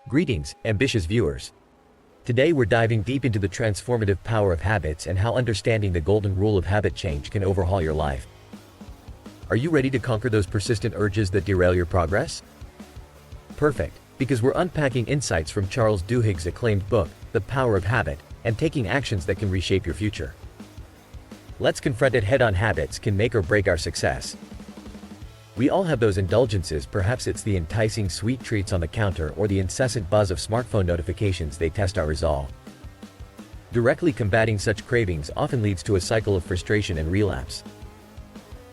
Greetings, ambitious viewers. Today we're diving deep into the transformative power of habits and how understanding the golden rule of habit change can overhaul your life. Are you ready to conquer those persistent urges that derail your progress? Perfect, because we're unpacking insights from Charles Duhigg's acclaimed book, The Power of Habit, and taking actions that can reshape your future. Let's confront it head-on. Habits can make or break our success. We all have those indulgences. Perhaps it's the enticing sweet treats on the counter or the incessant buzz of smartphone notifications. They test our resolve. Directly combating such cravings often leads to a cycle of frustration and relapse.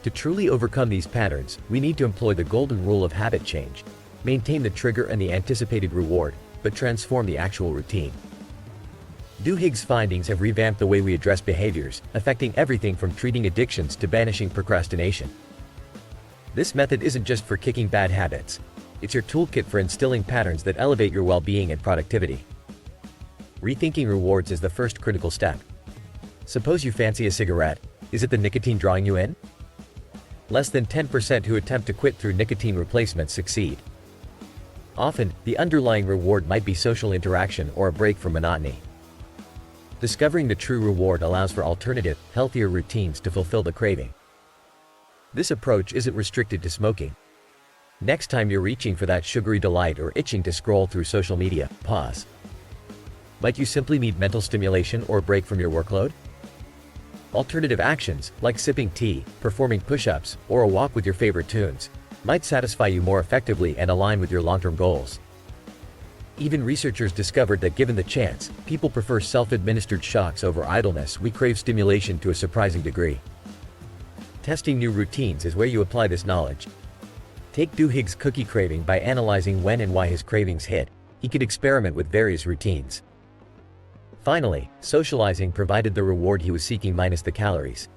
To truly overcome these patterns, we need to employ the golden rule of habit change. Maintain the trigger and the anticipated reward, but transform the actual routine. Duhigg's findings have revamped the way we address behaviors, affecting everything from treating addictions to banishing procrastination. This method isn't just for kicking bad habits. It's your toolkit for instilling patterns that elevate your well-being and productivity. Rethinking rewards is the first critical step. Suppose you fancy a cigarette. Is it the nicotine drawing you in? Less than 10% who attempt to quit through nicotine replacement succeed. Often, the underlying reward might be social interaction or a break from monotony. Discovering the true reward allows for alternative, healthier routines to fulfill the craving. This approach isn't restricted to smoking. Next time you're reaching for that sugary delight or itching to scroll through social media, pause. Might you simply need mental stimulation or a break from your workload? Alternative actions, like sipping tea, performing push-ups, or a walk with your favorite tunes, might satisfy you more effectively and align with your long-term goals. Even researchers discovered that given the chance, people prefer self-administered shocks over idleness. We crave stimulation to a surprising degree. Testing new routines is where you apply this knowledge. Take Duhigg's cookie craving. By analyzing when and why his cravings hit, he could experiment with various routines. Finally, socializing provided the reward he was seeking minus the calories.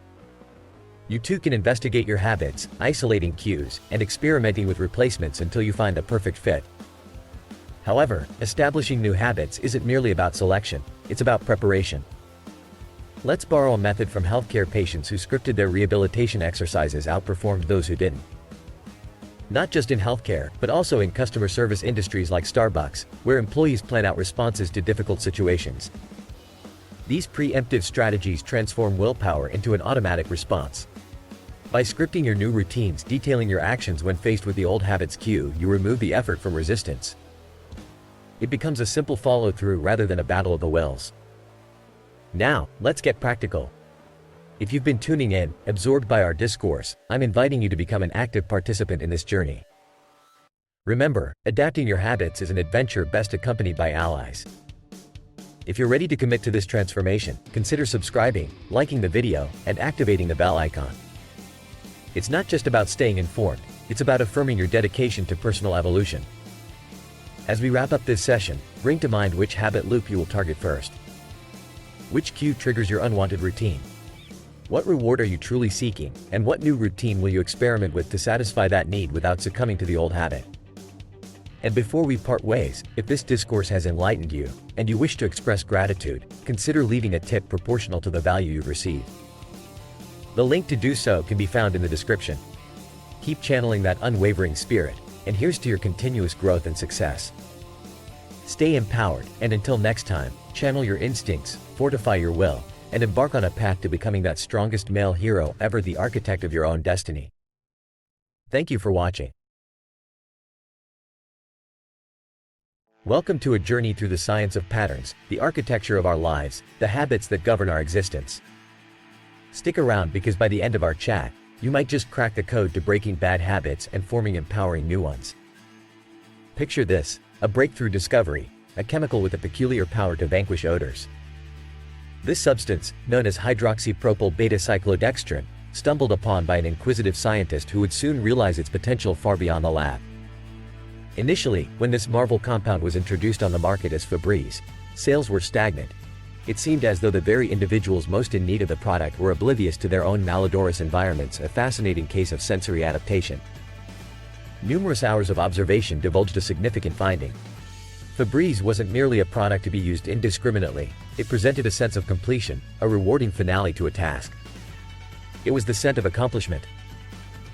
You too can investigate your habits, isolating cues, and experimenting with replacements until you find the perfect fit. However, establishing new habits isn't merely about selection, it's about preparation. Let's borrow a method from healthcare. Patients who scripted their rehabilitation exercises outperformed those who didn't. Not just in healthcare, but also in customer service industries like Starbucks, where employees plan out responses to difficult situations. These preemptive strategies transform willpower into an automatic response. By scripting your new routines, detailing your actions when faced with the old habits cue, you remove the effort from resistance. It becomes a simple follow-through rather than a battle of the wills. Now, let's get practical. If you've been tuning in, absorbed by our discourse, I'm inviting you to become an active participant in this journey. Remember, adapting your habits is an adventure best accompanied by allies. If you're ready to commit to this transformation, consider subscribing, liking the video, and activating the bell icon. It's not just about staying informed, it's about affirming your dedication to personal evolution. As we wrap up this session, bring to mind which habit loop you will target first. Which cue triggers your unwanted routine? What reward are you truly seeking, and what new routine will you experiment with to satisfy that need without succumbing to the old habit? And before we part ways, if this discourse has enlightened you, and you wish to express gratitude, consider leaving a tip proportional to the value you've received. The link to do so can be found in the description. Keep channeling that unwavering spirit, and here's to your continuous growth and success. Stay empowered, and until next time, channel your instincts, fortify your will, and embark on a path to becoming that strongest male hero ever, the architect of your own destiny. Thank you for watching. Welcome to a journey through the science of patterns, the architecture of our lives, the habits that govern our existence. Stick around, because by the end of our chat, you might just crack the code to breaking bad habits and forming empowering new ones. Picture this: a breakthrough discovery, a chemical with a peculiar power to vanquish odors. This substance, known as hydroxypropyl beta-cyclodextrin, stumbled upon by an inquisitive scientist who would soon realize its potential far beyond the lab. Initially, when this marvel compound was introduced on the market as Febreze, sales were stagnant. It seemed as though the very individuals most in need of the product were oblivious to their own malodorous environments, a fascinating case of sensory adaptation. Numerous hours of observation divulged a significant finding. Febreze wasn't merely a product to be used indiscriminately, it presented a sense of completion, a rewarding finale to a task. It was the scent of accomplishment.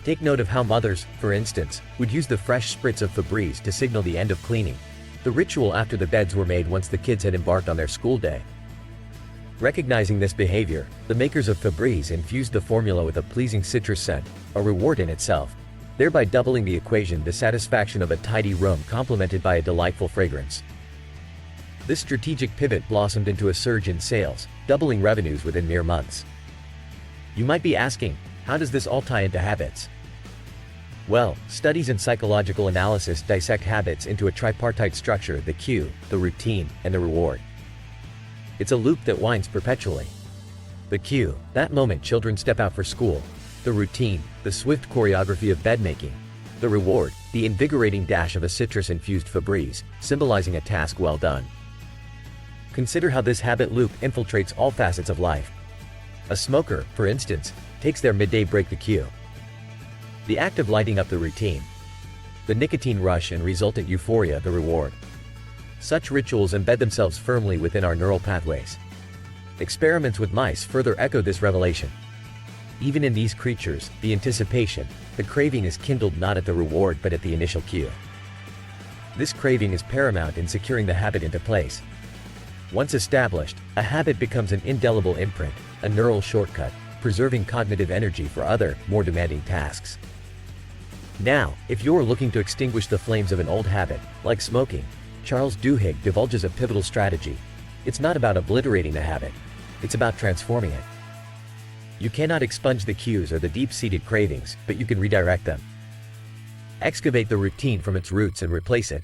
Take note of how mothers, for instance, would use the fresh spritz of Febreze to signal the end of cleaning. the ritual after the beds were made once the kids had embarked on their school day. Recognizing this behavior, the makers of Febreze infused the formula with a pleasing citrus scent, a reward in itself, thereby doubling the equation: the satisfaction of a tidy room complemented by a delightful fragrance. This strategic pivot blossomed into a surge in sales, doubling revenues within mere months. You might be asking, how does this all tie into habits? Well, studies in psychological analysis dissect habits into a tripartite structure: the cue, the routine, and the reward. It's a loop that winds perpetually. The cue, that moment children step out for school. The routine, the swift choreography of bed-making. The reward, the invigorating dash of a citrus-infused Febreze, symbolizing a task well done. Consider how this habit loop infiltrates all facets of life. A smoker, for instance, takes their midday break: the cue. The act of lighting up: the routine. The nicotine rush and resultant euphoria: the reward. Such rituals embed themselves firmly within our neural pathways. Experiments with mice further echo this revelation. Even in these creatures, the anticipation, the craving is kindled not at the reward but at the initial cue. This craving is paramount in securing the habit into place. Once established, a habit becomes an indelible imprint, a neural shortcut, preserving cognitive energy for other, more demanding tasks. Now, if you're looking to extinguish the flames of an old habit, like smoking, Charles Duhigg divulges a pivotal strategy. It's not about obliterating the habit. It's about transforming it. You cannot expunge the cues or the deep-seated cravings, but you can redirect them. Excavate the routine from its roots and replace it.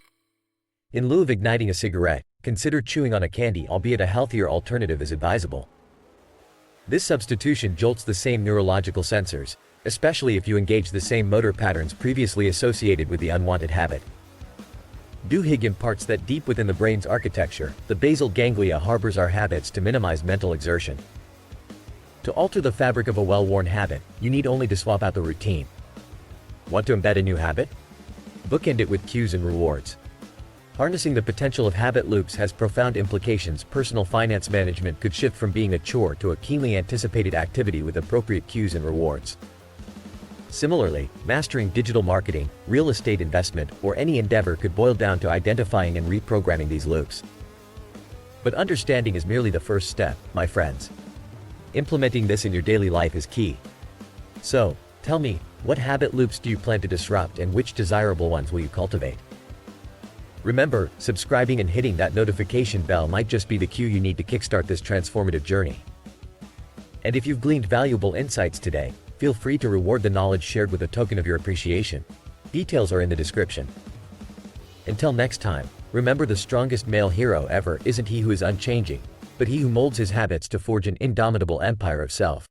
In lieu of igniting a cigarette, consider chewing on a candy, albeit a healthier alternative is advisable. This substitution jolts the same neurological sensors, especially if you engage the same motor patterns previously associated with the unwanted habit. Duhigg imparts that deep within the brain's architecture, the basal ganglia harbors our habits to minimize mental exertion. To alter the fabric of a well-worn habit, you need only to swap out the routine. Want to embed a new habit? Bookend it with cues and rewards. Harnessing the potential of habit loops has profound implications. Personal finance management could shift from being a chore to a keenly anticipated activity with appropriate cues and rewards. Similarly, mastering digital marketing, real estate investment, or any endeavor could boil down to identifying and reprogramming these loops. But understanding is merely the first step, my friends. Implementing this in your daily life is key. So, tell me, what habit loops do you plan to disrupt and which desirable ones will you cultivate? Remember, subscribing and hitting that notification bell might just be the cue you need to kickstart this transformative journey. And if you've gleaned valuable insights today, feel free to reward the knowledge shared with a token of your appreciation. Details are in the description. Until next time, remember, the strongest male hero ever isn't he who is unchanging, but he who molds his habits to forge an indomitable empire of self.